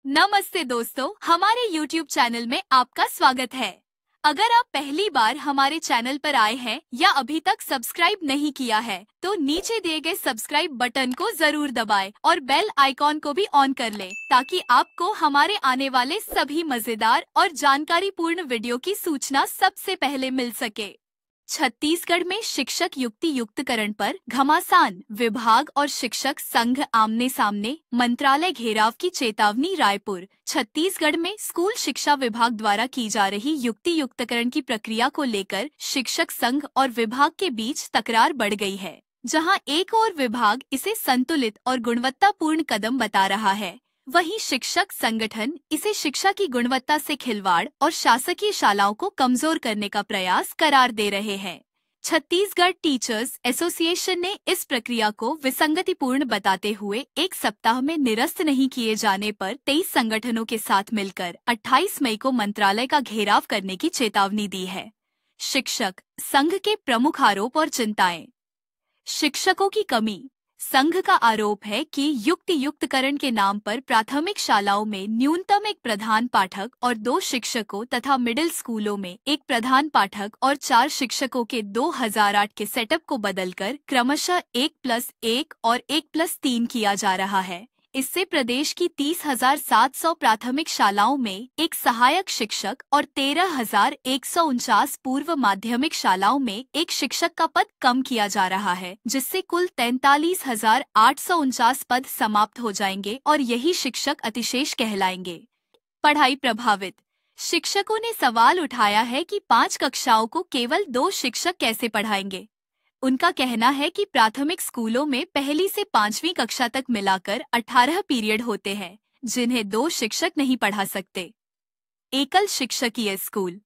नमस्ते दोस्तों, हमारे YouTube चैनल में आपका स्वागत है। अगर आप पहली बार हमारे चैनल पर आए हैं या अभी तक सब्सक्राइब नहीं किया है, तो नीचे दिए गए सब्सक्राइब बटन को जरूर दबाएं और बेल आइकॉन को भी ऑन कर लें, ताकि आपको हमारे आने वाले सभी मजेदार और जानकारीपूर्ण वीडियो की सूचना सबसे पहले मिल सके। छत्तीसगढ़ में शिक्षक युक्ति युक्तकरण पर घमासान, विभाग और शिक्षक संघ आमने सामने, मंत्रालय घेराव की चेतावनी। रायपुर। छत्तीसगढ़ में स्कूल शिक्षा विभाग द्वारा की जा रही युक्ति युक्तकरण की प्रक्रिया को लेकर शिक्षक संघ और विभाग के बीच तकरार बढ़ गई है, जहां एक और विभाग इसे संतुलित और गुणवत्तापूर्ण कदम बता रहा है, वहीं शिक्षक संगठन इसे शिक्षा की गुणवत्ता से खिलवाड़ और शासकीय शालाओं को कमजोर करने का प्रयास करार दे रहे हैं। छत्तीसगढ़ टीचर्स एसोसिएशन ने इस प्रक्रिया को विसंगतिपूर्ण बताते हुए एक सप्ताह में निरस्त नहीं किए जाने पर 23 संगठनों के साथ मिलकर 28 मई को मंत्रालय का घेराव करने की चेतावनी दी है। शिक्षक संघ के प्रमुख आरोप और चिंताएं। शिक्षकों की कमी। संघ का आरोप है कि युक्ति युक्तकरण के नाम पर प्राथमिक शालाओं में न्यूनतम एक प्रधान पाठक और 2 शिक्षकों तथा मिडिल स्कूलों में एक प्रधान पाठक और 4 शिक्षकों के 2008 के सेटअप को बदलकर क्रमशः 1+1 और 1+3 किया जा रहा है। इससे प्रदेश की 30,700 प्राथमिक शालाओं में एक सहायक शिक्षक और 13,149 पूर्व माध्यमिक शालाओं में एक शिक्षक का पद कम किया जा रहा है, जिससे कुल 43,849 पद समाप्त हो जाएंगे और यही शिक्षक अतिशेष कहलाएंगे। पढ़ाई प्रभावित। शिक्षकों ने सवाल उठाया है कि 5 कक्षाओं को केवल 2 शिक्षक कैसे पढ़ाएंगे। उनका कहना है कि प्राथमिक स्कूलों में पहली से 5वीं कक्षा तक मिलाकर 18 पीरियड होते हैं, जिन्हें 2 शिक्षक नहीं पढ़ा सकते। एकल शिक्षकीय स्कूल।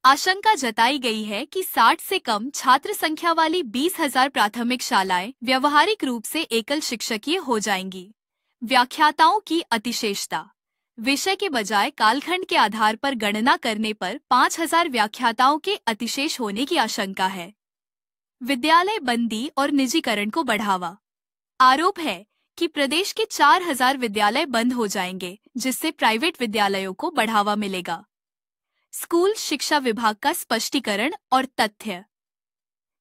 आशंका जताई गई है कि 60 से कम छात्र संख्या वाली 20,000 प्राथमिक शालाएं व्यवहारिक रूप से एकल शिक्षकीय हो जाएंगी। व्याख्याताओं की अतिशेषता। विषय के बजाय कालखंड के आधार पर गणना करने पर 5,000 व्याख्याताओं के अतिशेष होने की आशंका है। विद्यालय बंदी और निजीकरण को बढ़ावा। आरोप है कि प्रदेश के 4,000 विद्यालय बंद हो जाएंगे, जिससे प्राइवेट विद्यालयों को बढ़ावा मिलेगा। स्कूल शिक्षा विभाग का स्पष्टीकरण और तथ्य।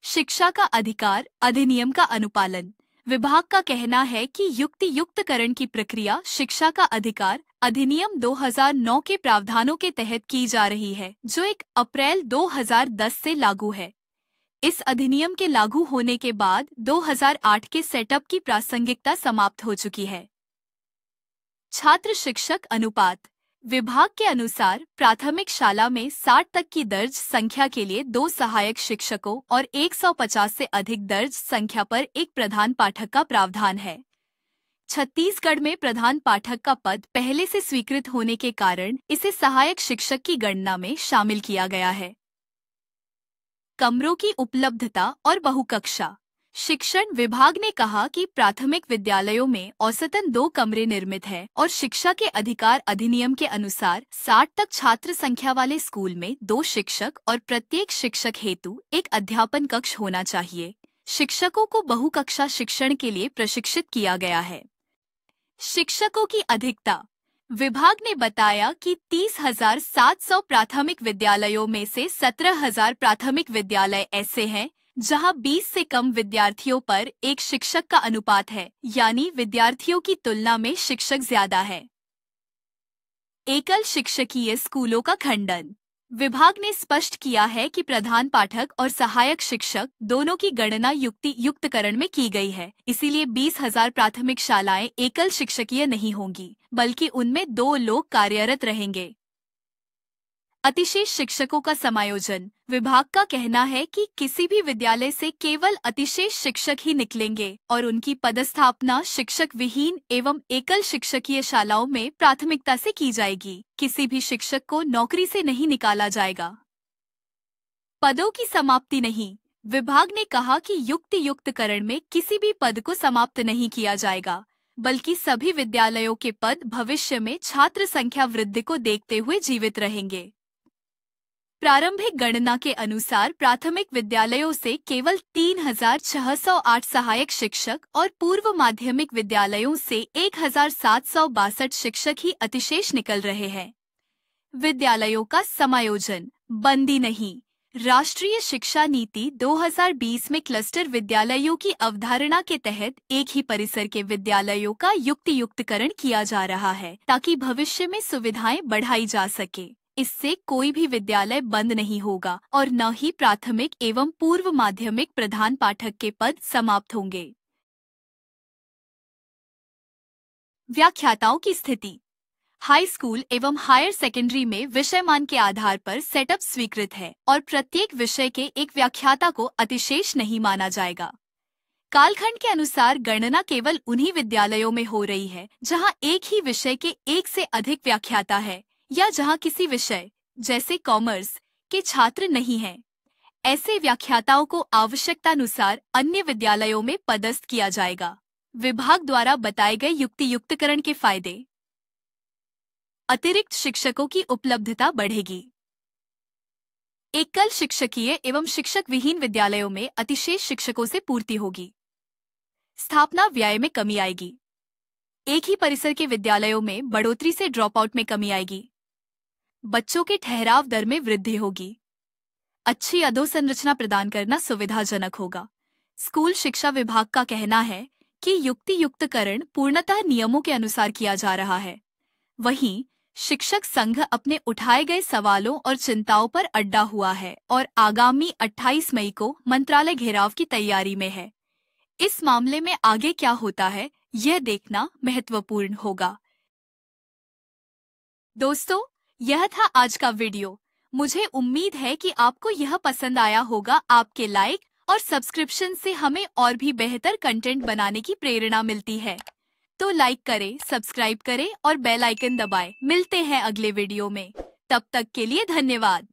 शिक्षा का अधिकार अधिनियम का अनुपालन। विभाग का कहना है कि युक्ति युक्तकरण की प्रक्रिया शिक्षा का अधिकार अधिनियम 2009 के प्रावधानों के तहत की जा रही है, जो 1 अप्रैल 2010 से लागू है। इस अधिनियम के लागू होने के बाद 2008 के सेटअप की प्रासंगिकता समाप्त हो चुकी है। छात्र शिक्षक अनुपात। विभाग के अनुसार प्राथमिक शाला में 60 तक की दर्ज संख्या के लिए 2 सहायक शिक्षकों और 150 से अधिक दर्ज संख्या पर एक प्रधान पाठक का प्रावधान है। छत्तीसगढ़ में प्रधान पाठक का पद पहले से स्वीकृत होने के कारण इसे सहायक शिक्षक की गणना में शामिल किया गया है। कमरों की उपलब्धता और बहुकक्षा। शिक्षण विभाग ने कहा कि प्राथमिक विद्यालयों में औसतन 2 कमरे निर्मित हैं और शिक्षा के अधिकार अधिनियम के अनुसार 60 तक छात्र संख्या वाले स्कूल में 2 शिक्षक और प्रत्येक शिक्षक हेतु एक अध्यापन कक्ष होना चाहिए। शिक्षकों को बहुकक्षा शिक्षण के लिए प्रशिक्षित किया गया है। शिक्षकों की अधिकता। विभाग ने बताया कि 30,700 प्राथमिक विद्यालयों में से 17,000 प्राथमिक विद्यालय ऐसे हैं जहां 20 से कम विद्यार्थियों पर एक शिक्षक का अनुपात है, यानी विद्यार्थियों की तुलना में शिक्षक ज्यादा है। एकल शिक्षकीय स्कूलों का खंडन। विभाग ने स्पष्ट किया है कि प्रधान पाठक और सहायक शिक्षक दोनों की गणना युक्ति युक्तकरण में की गई है, इसीलिए 20,000 प्राथमिक शालाएं एकल शिक्षकीय नहीं होंगी, बल्कि उनमें 2 लोग कार्यरत रहेंगे। अतिशेष शिक्षकों का समायोजन। विभाग का कहना है कि किसी भी विद्यालय से केवल अतिशेष शिक्षक ही निकलेंगे और उनकी पदस्थापना शिक्षक विहीन एवं एकल शिक्षकीय शालाओं में प्राथमिकता से की जाएगी। किसी भी शिक्षक को नौकरी से नहीं निकाला जाएगा। पदों की समाप्ति नहीं। विभाग ने कहा कि युक्ति युक्तकरण में किसी भी पद को समाप्त नहीं किया जाएगा, बल्कि सभी विद्यालयों के पद भविष्य में छात्र संख्या वृद्धि को देखते हुए जीवित रहेंगे। प्रारंभिक गणना के अनुसार प्राथमिक विद्यालयों से केवल 3,608 सहायक शिक्षक और पूर्व माध्यमिक विद्यालयों से 1,762 शिक्षक ही अतिशेष निकल रहे हैं। विद्यालयों का समायोजन बंदी नहीं। राष्ट्रीय शिक्षा नीति 2020 में क्लस्टर विद्यालयों की अवधारणा के तहत एक ही परिसर के विद्यालयों का युक्तियुक्तकरण किया जा रहा है ताकि भविष्य में सुविधाएं बढ़ाई जा सके। इससे कोई भी विद्यालय बंद नहीं होगा और न ही प्राथमिक एवं पूर्व माध्यमिक प्रधान पाठक के पद समाप्त होंगे। व्याख्याताओं की स्थिति। हाई स्कूल एवं हायर सेकेंडरी में विषयमान के आधार पर सेटअप स्वीकृत है और प्रत्येक विषय के एक व्याख्याता को अतिशेष नहीं माना जाएगा। कालखंड के अनुसार गणना केवल उन्हीं विद्यालयों में हो रही है जहां एक ही विषय के एक से अधिक व्याख्याता है या जहां किसी विषय जैसे कॉमर्स के छात्र नहीं हैं। ऐसे व्याख्याताओं को आवश्यकतानुसार अन्य विद्यालयों में पदस्थ किया जाएगा। विभाग द्वारा बताए गए युक्तियुक्तकरण के फायदे। अतिरिक्त शिक्षकों की उपलब्धता बढ़ेगी। एकल शिक्षकीय एवं शिक्षक विहीन विद्यालयों में अतिशेष शिक्षकों से पूर्ति होगी। स्थापना व्यय में कमी आएगी। एक ही परिसर के विद्यालयों में बढ़ोतरी से ड्रॉप आउट में कमी आएगी। बच्चों के ठहराव दर में वृद्धि होगी। अच्छी अधोसंरचना प्रदान करना सुविधाजनक होगा। स्कूल शिक्षा विभाग का कहना है कि युक्तियुक्तकरण पूर्णतः नियमों के अनुसार किया जा रहा है। वहीं शिक्षक संघ अपने उठाए गए सवालों और चिंताओं पर अड्डा हुआ है और आगामी 28 मई को मंत्रालय घेराव की तैयारी में है। इस मामले में आगे क्या होता है यह देखना महत्वपूर्ण होगा। दोस्तों, यह था आज का वीडियो। मुझे उम्मीद है कि आपको यह पसंद आया होगा। आपके लाइक और सब्सक्रिप्शन से हमें और भी बेहतर कंटेंट बनाने की प्रेरणा मिलती है। तो लाइक करें, सब्सक्राइब करें और बेल आइकन दबाएं। मिलते हैं अगले वीडियो में। तब तक के लिए धन्यवाद।